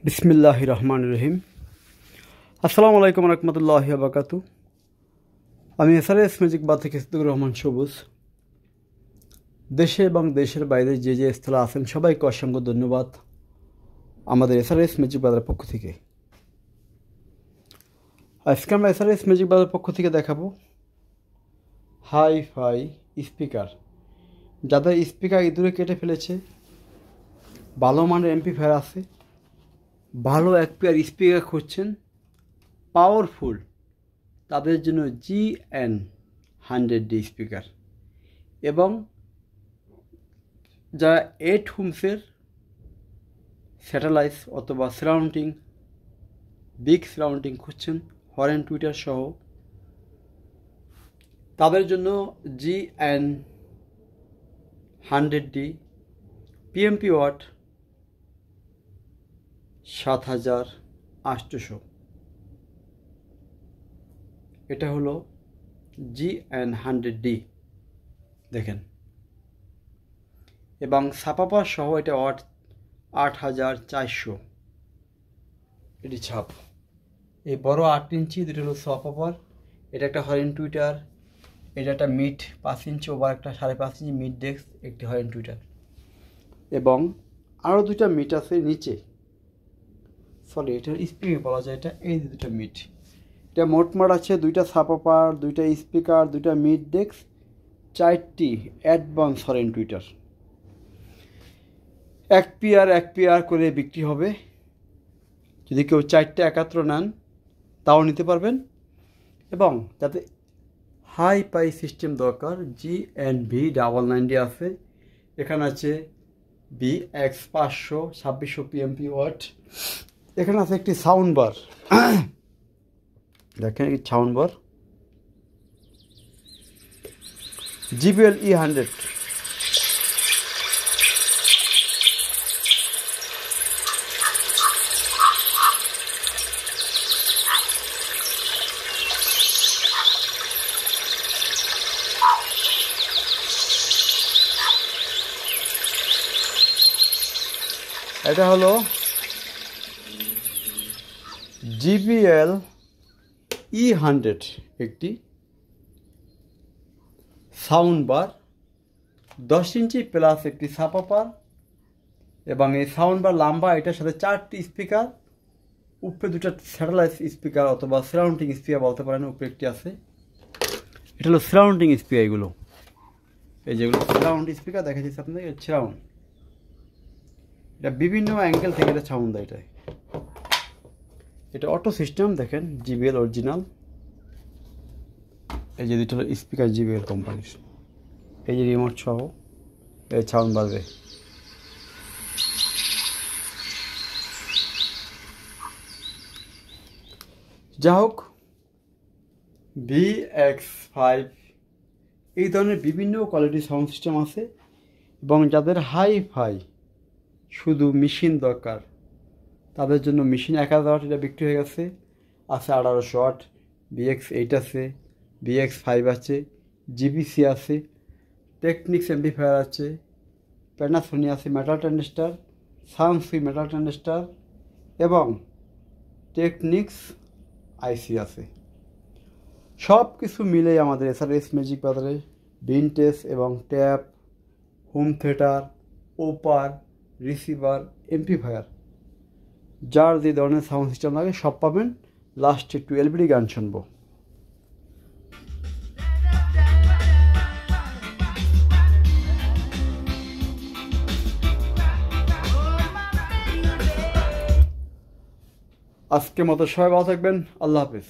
বিসমিল্লাহির রহমানির রহিম। আসসালামু আলাইকুম রহমতুল্লাহি ওয়া বারাকাতুহু। আমি এসআরএস ম্যাজিক বার থেকে সিদ্দিকুর রহমান সবুজ। দেশে এবং দেশের বাইরে যে স্থলে আছেন সবাইকে অসংখ্য ধন্যবাদ আমাদের এসআরএস ম্যাজিক বারের পক্ষ থেকে। আজকে আমরা এসআরএস ম্যাজিক বারের পক্ষ থেকে দেখাবো হাই ফাই স্পিকার। যাদের স্পিকার ইঁদুরে কেটে ফেলেছে, ভালো মানের এমপ্লিফায়ার আছে, ভালো এক পেয়ার স্পিকার খুঁজছেন, পাওয়ারফুল, তাদের জন্য GN100D স্পিকার। এবং যারা 8 হোমসের স্যাটেলাইট অথবা সারাউন্ডিং, বিগ সারাউন্ডিং খুঁজছেন হরেন টুইটার সহ, তাদের জন্য GN100D PMP ওয়াট 7800। এটা হলো GN100D দেখেন, এবং ছাপাপার সহ এটা ওয়াট 8400। এটি ছাপ, এই বড় 8 ইঞ্চি দুটো হলো ছাপাপার। এটা একটা হরেন টুইটার, এটা একটা মিড 5 ইঞ্চি ওভার, একটা 5.5 ইঞ্চি মিড ডেস্ক, একটি হরেন টুইটার, এবং আরও দুটা মিট আছে নিচে। সরি, এটার স্পিকার বলা যায় এটা, এই দুটো মিট। এটা মোটমাট আছে দুইটা সাপাপার, দুইটা স্পিকার, দুইটা মিড ডেস্ক, 4টি অ্যাডভান্স হরেন টুইটার। এক পেয়ার করে বিক্রি হবে। যদি কেউ 4টে একাত্র নেন তাও নিতে পারবেন। এবং যাতে হাই পাই সিস্টেম দরকার, GNV990 আছে। এখানে আছে BX500 2600 PMP ওয়াট। এখানে আছে একটি সাউন্ড বার, দেখেন এই সাউন্ড বার JBL E100। এটা হলো JBL E100 একটি সাউন্ড বার, 10 ইঞ্চি প্লাস একটি সাপাপার। এবং এই সাউন্ড বার লম্বা, এটার সাথে 4টি স্পিকার, উপরে দুটো স্যাটেলাইট স্পিকার অথবা সারাউন্ডিং স্পিকার বলতে পারেন, উপরে একটি আছে। এটা হলো সারাউন্ডিং স্পিকার। এগুলো এই যেগুলো সারাউন্ড স্পিকার দেখা যাচ্ছে আপনাদের, সারাউন্ড, এটা বিভিন্ন অ্যাঙ্গেল থেকে এটা সাউন্ড দেয়। এটা অটো সিস্টেম, দেখেন JBL অরিজিনাল। এই যে দুটো স্পিকার JBL কোম্পানির, এই যে রিমোট সহ এই সাউন্ড বাজবে। যা হোক, BX5 এই ধরনের বিভিন্ন কোয়ালিটির সাউন্ড সিস্টেম আছে। এবং যাদের হাই ফাই শুধু মেশিন দরকার, তাদের জন্য মেশিন 1000 ওয়াট এটা বিক্রি হয়ে গেছে। আছে 1800 ওয়াট, BX8 আছে, BX5 আছে, GBC আছে, টেকনিক্স এমপ্লিফায়ার আছে, প্যানাসোনিক আছে, মেটাল ট্রানজিস্টার, সাউন্ডসি মেটাল ট্রানজিস্টার, এবং টেকনিক্স আইসি আছে। সব কিছু মিলেই আমাদের এসআরএস ম্যাজিক বাজারে ভিনটেজ এবং ট্যাপ, হোম থিয়েটার, ওপার, রিসিভার, এমপ্লিফায়ার, যার যে ধরনের সাউন্ড সিস্টেম লাগে সব পাবেন। লাস্টে একটু এলবিডি গান শুনবো। আজকের মতো সবাই ভালো থাকবেন। আল্লাহ হাফিজ।